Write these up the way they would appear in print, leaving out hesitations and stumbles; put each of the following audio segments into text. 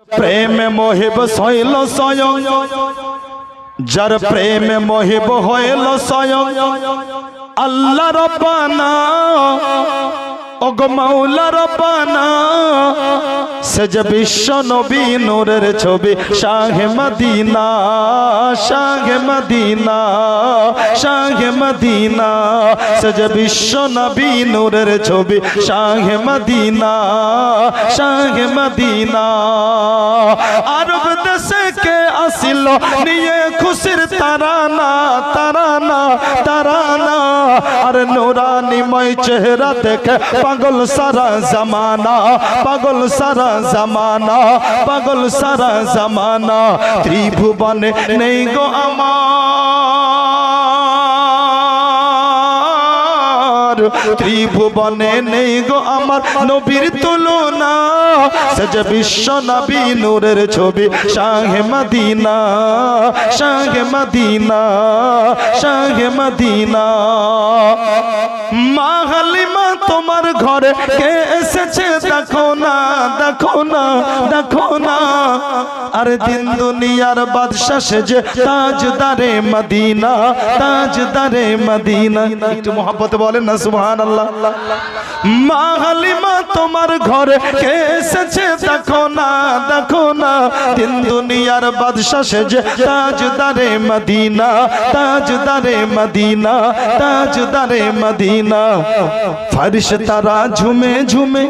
প্রেম মোহিব হইল স্বয়ং, যার প্রেম মোহিব হইল স্বয়ং আল্লাহ রব্বানা, ওগো মাওলা রব্বানা। সে যে বিশ্ব নবী নূরের ছবি শাহে মদিনা, শাহে মদিনা, শাহে মদিনা। সে যে বিশ্ব নবী নূরের ছবি শাহে মদিনা, শাহে মদিনা। আরব দেশে কে আসিল নিয়ে খুশির তারানা, তারানা, তারানা। আর নুরানিময় চেহারা দেখে পাগল সারা জমানা, পাগল সারা জমানা, পাগল সারা জমানা। ত্রিভুবনে নেই গো আমার, ত্রিভুবনে নেই গো আমার নবীর তুলনা। সে যে বিশ্ব নবী নূরের ছবি শাহে মদিনা, শাহে মদিনা, শাহে মদিনা। মা হালিমা তোমার ঘরে কে এসেছে দেখো না, দেখো না, দেখো না। আর দিন দুনিয়ার বাদশা সেজে তাজদারে মদিনা, তাজদারে মদিনা। একটু মোহাব্বতে বলেন না সুবহানাল্লাহ। মা হালিমা তোমার ঘরে কে এসেছে দেখো না, দেখো না। দিন দুনিয়ার বাদশা সেজে তাজদারে মদিনা, তাজদারে মদিনা, তাজদারে মদিনা। ফেরেশতারা ঝুমে ঝুমে,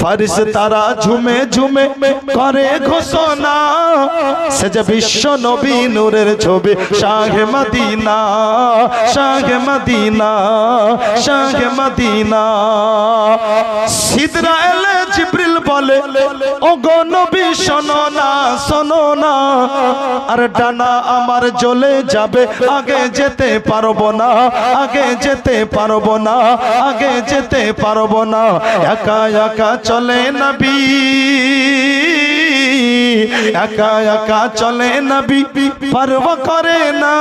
ফেরেশতারা ঝুমে ঝুমে করে ঘোষণা। সে যে বিশ্ব নবী নূরের ছবি শাহে মদিনা, শাহে মদিনা, শাহে মদিনা। সিদরা এলে জিবরিল বলে ওগো নবী শোনো না, শোনো না। আর ডানা আমার জ্বলে যাবে, আগে যেতে পারবো না, আগে যেতে পারবো না, আগে যেতে পারবো না। একা একা চলে নবী, একা একা চলে নবী, পারওয়া করে না।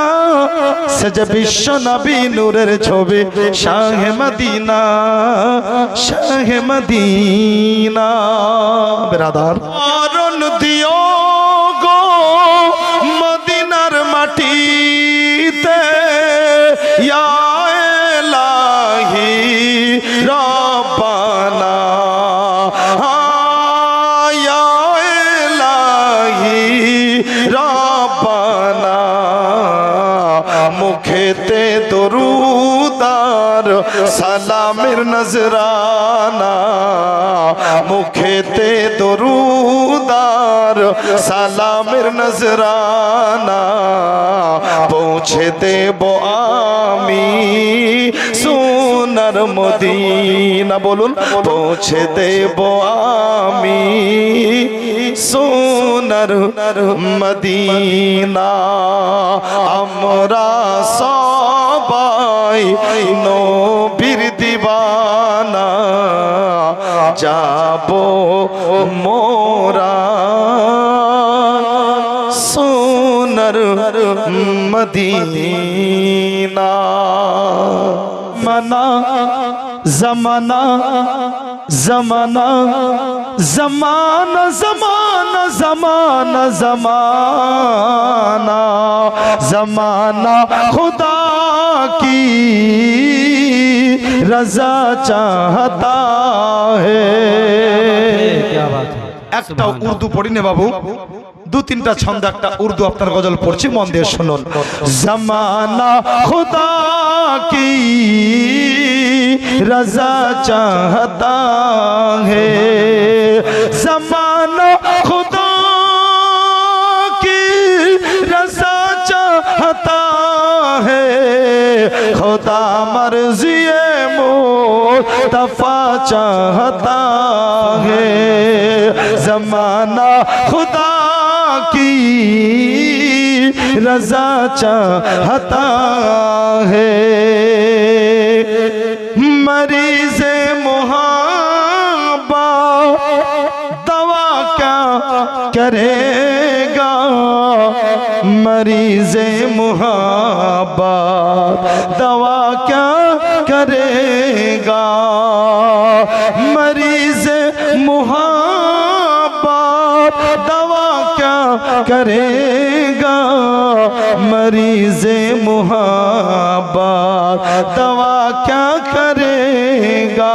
সে যে বিশ্ব নবী নূরের ছবি শাহে মদিনা, শাহে মদিনা। বেরাদার অরণ দিও গো মদিনার মাটিতে, ইয়া ইলাহি রব্বানা, ইয়া ইলাহি রব্বানা। মুখেতে দরুদ আর সালামের নজরানা, মুখেতে দরুদ আর সালামের নজরানা। পৌঁছে দেব আমি সোনার মদিনা, বলুন পৌঁছে দেব আমি সোনার মদিনা। আমরা সবাই নবীর দিওয়ানা, যাব মোরা সোনার মদিনা। মনা জমানা, জমানা, জমানা, জমানা, জমানা, জমানা, জमाना खुदा की रजा चाहता है। क्या बात है। একটা উর্দু পড়ি নে বাবু, দু তিনটা ছন্দ একটা উর্দু আপনার গজল পড়ছি, মন দিয়ে শুনুন। জমানা খুদা কি रजा चाहता है, जमाना खुदा की रजा चाहता है। खुदा मर्ज़ी मुस्तफ़ा चाहता है, जमाना खुदा की रजा चाहता है। मरीज़े मुहाबा दवा क्या करेगा, मरीज़े मुहाबा दवा क्या करेगा। मरीज़े मुहाबा दवा क्या करेगा मरीज़े मुहब्बत दवा क्या करेगा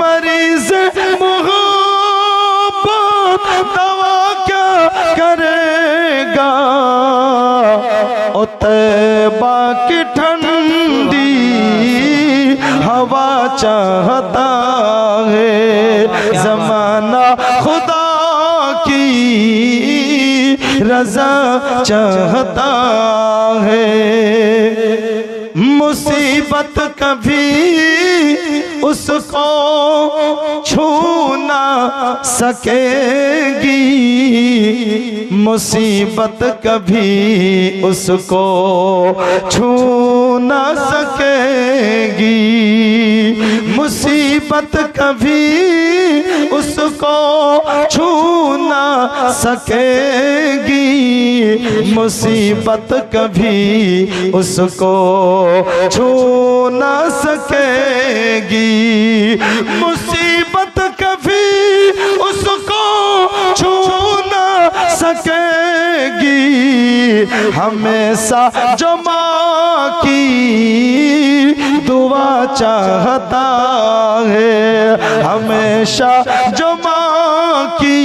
मरीज़े मुहब्बत दवा क्या करेगा ओ तैबा की ठंडी हवा चाहता है ज़माना खुदा की रज़ा चाहता है मुसीबत कभी उसको छू ना सकेगी मुसीबत कभी उसको छू ना सकेगी मुसीबत कभी उसको छू ना सकेगी मुसीबत कभी उसको छू ना सकेगी मुसीबत कभी उसको छू ना सकेगी हमेशा जो माँ की दुआ चाहता है हमेशा जो माँ की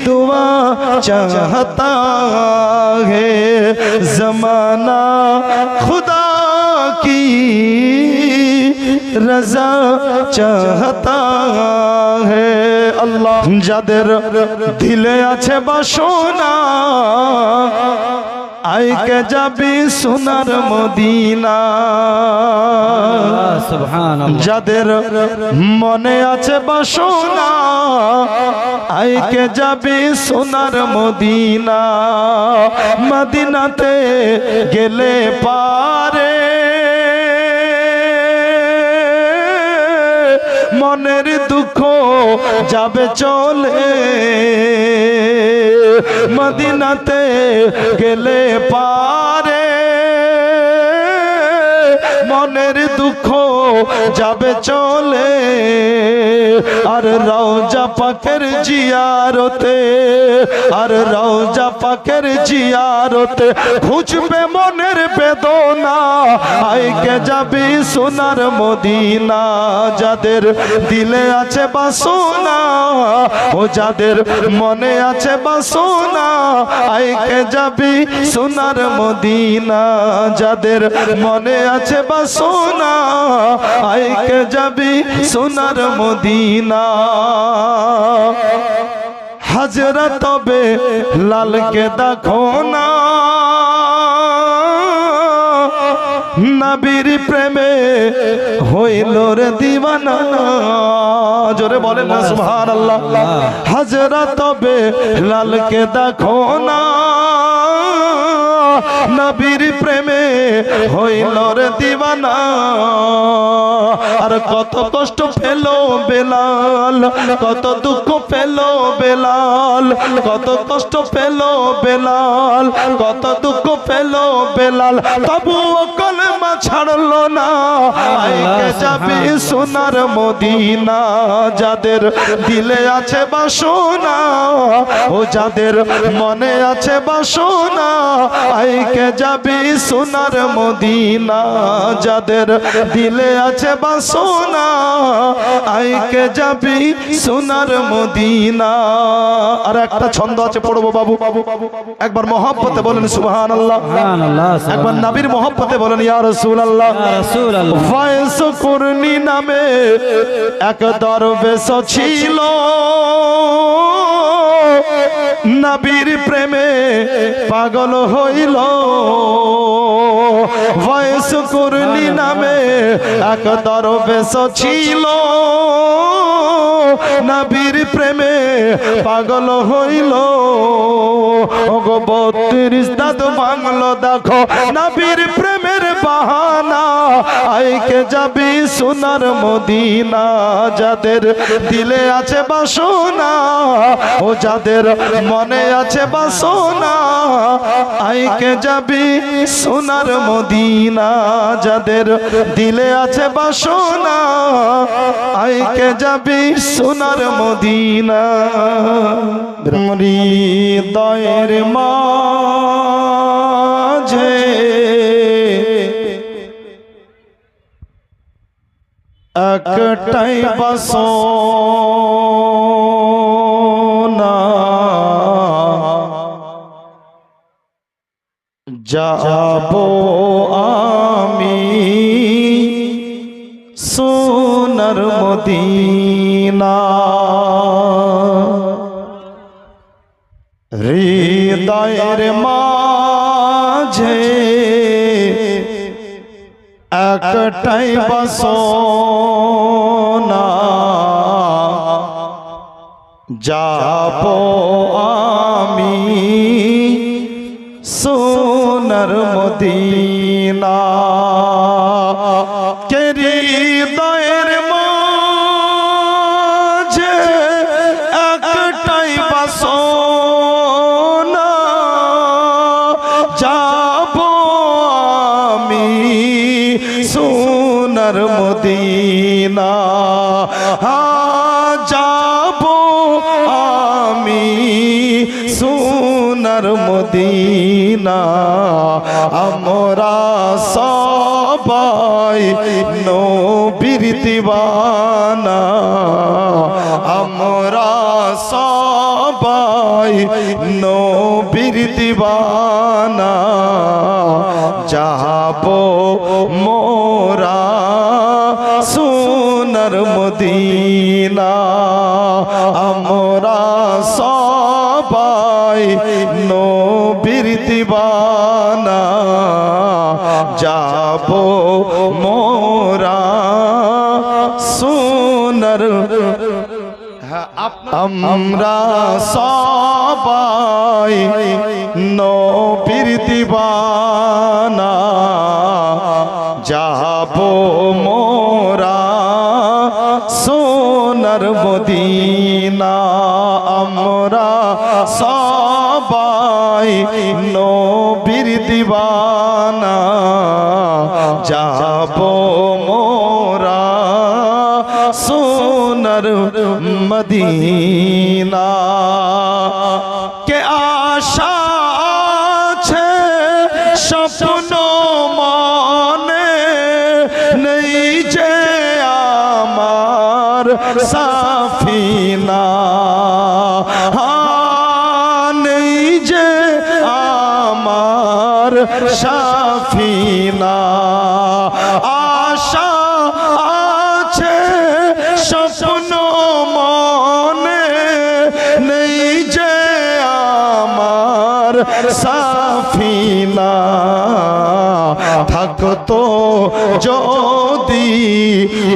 दुआ चाहता है ज़माना खुदा की रज़ा चाहता है अल्लाह যাদের দিলে আছে বাসনা আইকে যাবি সোনার মদিনা সুবহানাল্লাহ যাদের মনে আছে বাসনা আইকে যাবি সোনার মদিনা মদিনাতে গেলে পারে মনের দুঃখ যাবে চলে মদিনাতে গেলে পারে মনের দুঃখ যাবে চলে আর রওজা পাকের জিয়ারতে আর রওজা পাকের জিয়ারতে খুঁজবে মনের বেদনা আইকে যাবি সোনার মদিনা যাদের দিলে আছে বাসনা ও যাদের মনে আছে বাসনা আইকে যাবি সোনার মদিনা যাদের মনে আছে বাসনা আইকে যাবি সোনার মদিনা হাজরা তবে লালকে দেখো না নবীর প্রেমে হইল রে দিওয়ানা জোরে বলেন না সুবহানাল্লাহ হাজরা তবে লালকে দেখো না নবীর প্রেমে হইল রে দিওয়ানা আর কত কষ্ট পেলো বেলাল কত দুঃখ পেলো বেলাল কত কষ্ট পেলো বেলাল কত দুঃখ পেলো বেলাল তবুও কলমা ছাড়লো না আইকে যাবি সোনার মদিনা যাদের দিলে আছে বাসনা ও যাদের মনে আছে বাসনা আইকে যাবি সোনার মদিনা যাদের দিলে আছে বাসনা আইকে যাবি সোনার মদিনা আর একটা ছন্দ আছে পড়বো বাবু একবার মহব্বতে বলেন সুবহানাল্লাহ একবার নবীর মহব্বতে বলেন ইয়া রাসূলুল্লাহ ফয়েজ কুরনি নামে এক দরবেশ ছিল নবীর প্রেমে পাগল হইল ফয়েজ কুরনি নামে এক দরবেশ ছিল নবীর প্রেমে পাগল হইল ওগো 32 দাঁত ভাঙলো দেখো নবীর প্রেমের বাহানা আইকে যাবি সোনার মদিনা যাদের দিলে আছে বাসনা ও যাদের মনে আছে বাসনা আইকে যাবি সোনার মদিনা, যাদের দিলে আছে বাসনা আইকে যাবি সোনার মদিনা। হৃদয়ের মাঝে একটাই বাসনা, যাবো আমি সোনার মদিনা। হৃদয়ের মাঝে একটাই বাসনা, যাবো আমি সোনার মদিনা। কে হৃদয়ের মাঝে একটাই বাসনা, যাবো আমি সোনার মদিনা। যাবো আমি সোনার মদিনা। আমরা সবাই নবীর দিওয়ানা, আমরা সবাই নবীর দিওয়ানা। যাবো মোরা সোনার মদিনা, আমরা সবাই নবীর দিওয়ানা। যাবো মোরা সোনার, আমরা সবাই নবীর দিওয়ানা। যাবো মোরা সোনার মদিনা, আমরা সবাই নবীর দিওয়ানা। যাবো মোরা সোনার মদিনা। কে আশা আছে স্বপ্ন মনে নেই যে আমার সাফিনা, নেই যে আমার সাফিনা। আশা আছে স্বপ্ন মনে নেই যে আমার সাফিনা। থাকতো যদি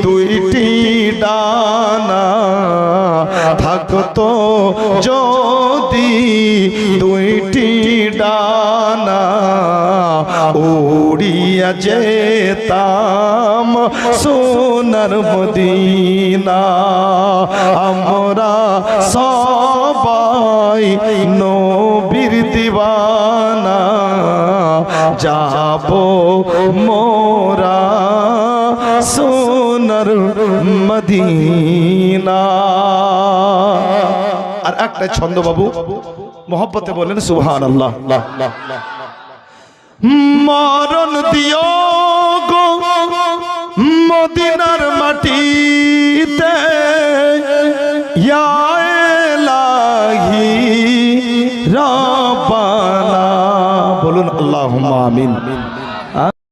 দুইটি ডানা, থাকতো যদি দুইটি ডানা, উড়িয়া যেতাম সোনার মদিনা। আমরা সবাই নবীর দিওয়ানা। যাবো মোরা সোনার মদিনা। আর একটা ছন্দ বাবু মোহব্বতে বলেন সুবহানাল্লাহ। মরণ দিও গো মদিনার মাটিতে, ইয়া ইলাহি রব্বানা। বলুন আল্লাহুম্মা আমিন।